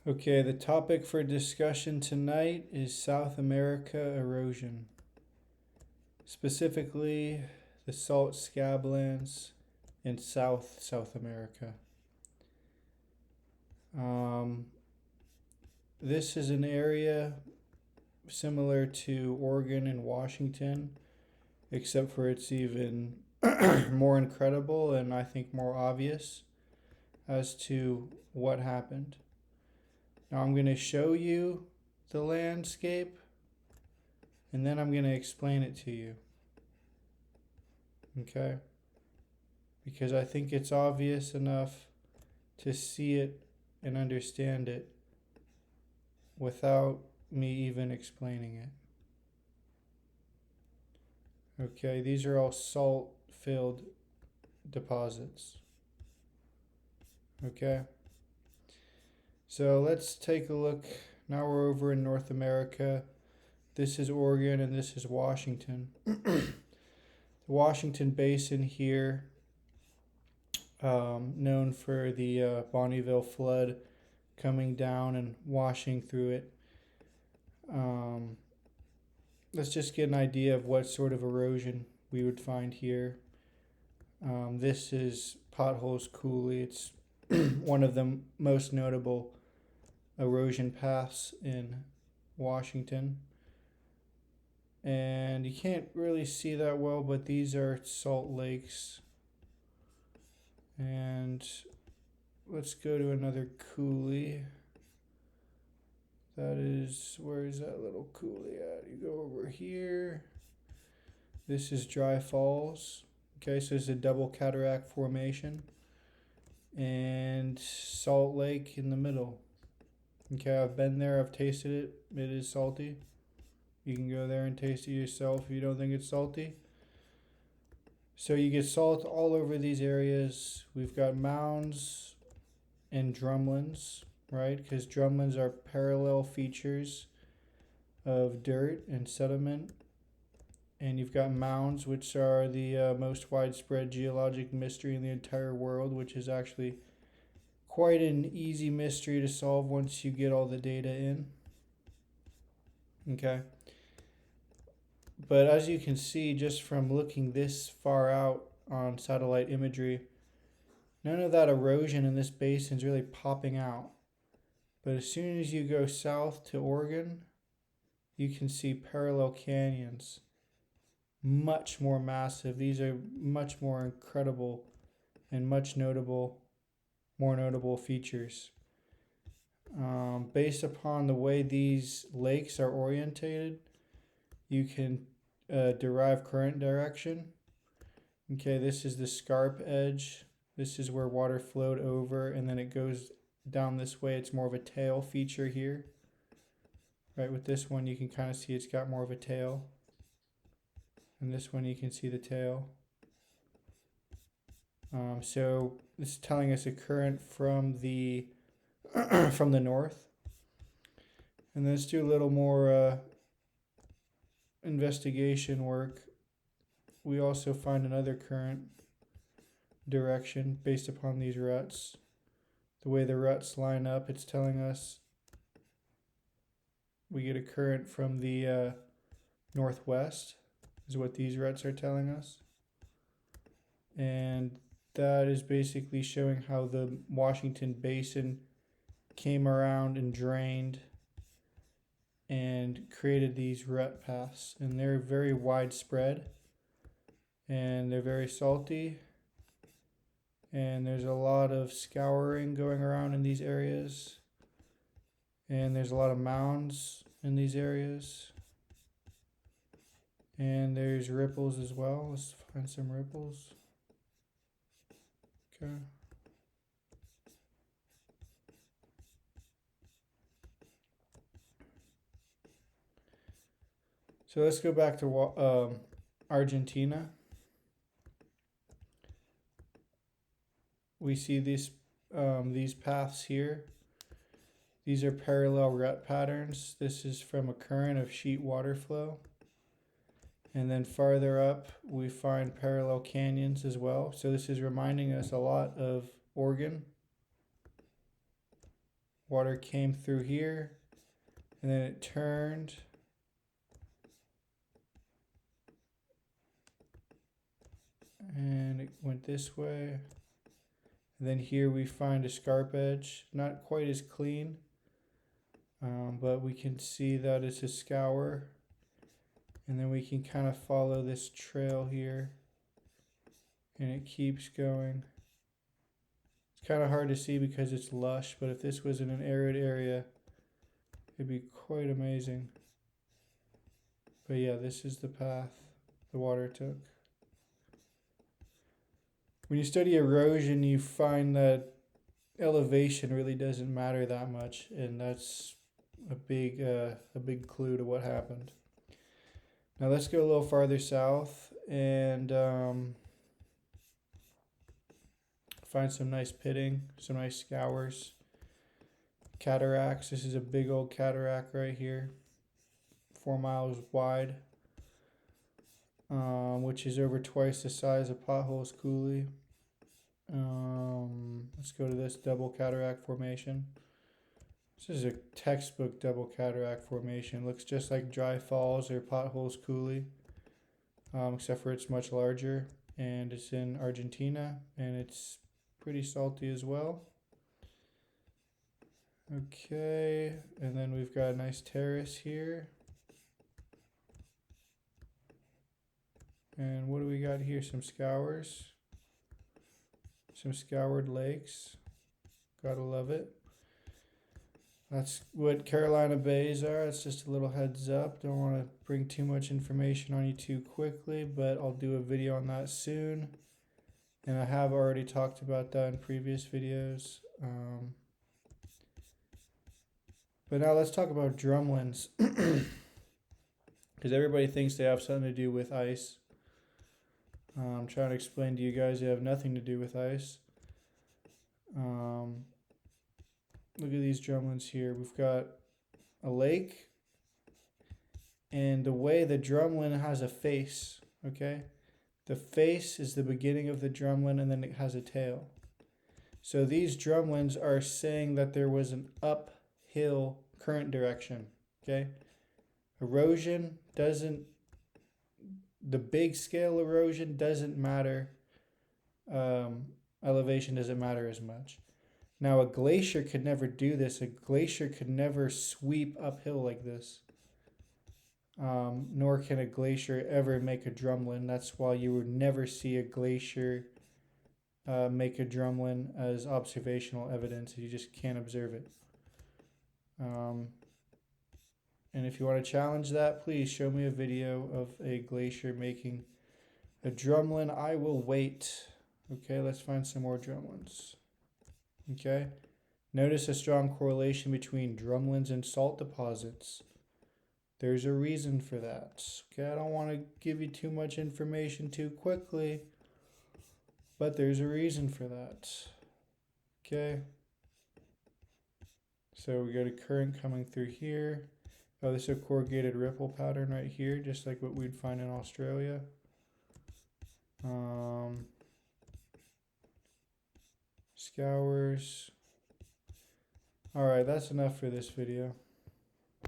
Okay, the topic for discussion tonight is South America erosion, specifically the salt scablands in South America. Um, this is an area similar to Oregon and Washington, except for it's even more incredible and I think more obvious as to what happened. Now I'm going to show you the landscape and then I'm going to explain it to you. Okay? Because I think it's obvious enough to see it and understand it without me even explaining it. Okay, these are all salt filled deposits. Okay, so let's take a look. Now we're over in North America. This is Oregon and this is Washington. The Washington Basin here, known for the Bonneville flood coming down and washing through it. Um, let's just get an idea of what sort of erosion we would find here. This is Potholes Coulee. It's one of the most notable erosion paths in Washington. And you can't really see that well, but these are salt lakes. And let's go to another coulee. That is, where is that little coulee at? You go over here. This is Dry Falls. Okay, so it's a double cataract formation. And Salt Lake in the middle. Okay, I've been there, I've tasted it. It is salty. You can go there and taste it yourself if you don't think it's salty. So you get salt all over these areas. We've got mounds and drumlins, right? Because drumlins are parallel features of dirt and sediment. And you've got mounds, which are the most widespread geologic mystery in the entire world, which is actually quite an easy mystery to solve once you get all the data in. Okay. But as you can see, just from looking this far out on satellite imagery, none of that erosion in this basin is really popping out. But as soon as you go south to Oregon, you can see parallel canyons, much more massive. These are much more incredible and much more notable features. Based upon the way these lakes are orientated, you can derive current direction. Okay, this is the scarp edge. This is where water flowed over, and then it goes down this way. It's more of a tail feature here. Right, with this one you can kind of see it's got more of a tail. And this one you can see the tail. So this is telling us a current from the from the north. And let's do a little more investigation work. We also find another current direction based upon these ruts. The way the ruts line up, it's telling us we get a current from the northwest, is what these ruts are telling us. And that is basically showing how the Washington Basin came around and drained and created these rut paths. And they're very widespread and they're very salty. And there's a lot of scouring going around in these areas. And there's a lot of mounds in these areas. And there's ripples as well. Let's find some ripples. Okay. So let's go back to Argentina. We see these paths here. These are parallel rut patterns. This is from a current of sheet water flow. And then farther up, we find parallel canyons as well. So this is reminding us a lot of Oregon, Water came through here, and then it turned. And it went this way. And then here we find a scarp edge, not quite as clean, but we can see that it's a scour. And then we can kind of follow this trail here, and it keeps going. It's kind of hard to see because it's lush, but if this was in an arid area, it'd be quite amazing. But yeah, this is the path the water took. When you study erosion, you find that elevation really doesn't matter that much, and that's a big clue to what happened. Now let's go a little farther south and find some nice pitting, some nice scours, cataracts. This is a big old cataract right here, 4 miles wide, which is over twice the size of Potholes Coulee. Let's go to this double cataract formation. This is a textbook double cataract formation. Looks just like Dry Falls or Potholes Coulee, except for it's much larger, and it's in Argentina, and it's pretty salty as well. Okay, and then we've got a nice terrace here. And what do we got here? Some scours. Some scoured lakes. Gotta love it. That's what Carolina Bays are. It's just a little heads up. Don't want to bring too much information on you too quickly, but I'll do a video on that soon. And I have already talked about that in previous videos. But now let's talk about drumlins. Because everybody thinks they have something to do with ice. I'm trying to explain to you guys they have nothing to do with ice. Look at these drumlins here. We've got a lake, and the way the drumlin has a face, okay? The face is the beginning of the drumlin, and then it has a tail. So these drumlins are saying that there was an uphill current direction, okay? Erosion doesn't, the big scale erosion doesn't matter. Elevation doesn't matter as much. Now a glacier could never do this. A glacier could never sweep uphill like this. Nor can a glacier ever make a drumlin. That's why you would never see a glacier make a drumlin as observational evidence. You just can't observe it. And if you want to challenge that, please show me a video of a glacier making a drumlin. I will wait. Okay, let's find some more drumlins. Okay, notice a strong correlation between drumlins and salt deposits. There's a reason for that. Okay, I don't want to give you too much information too quickly, but there's a reason for that. Okay, so we got a current coming through here. Oh, this is a corrugated ripple pattern right here, just like what we'd find in Australia. Scours. Alright, that's enough for this video.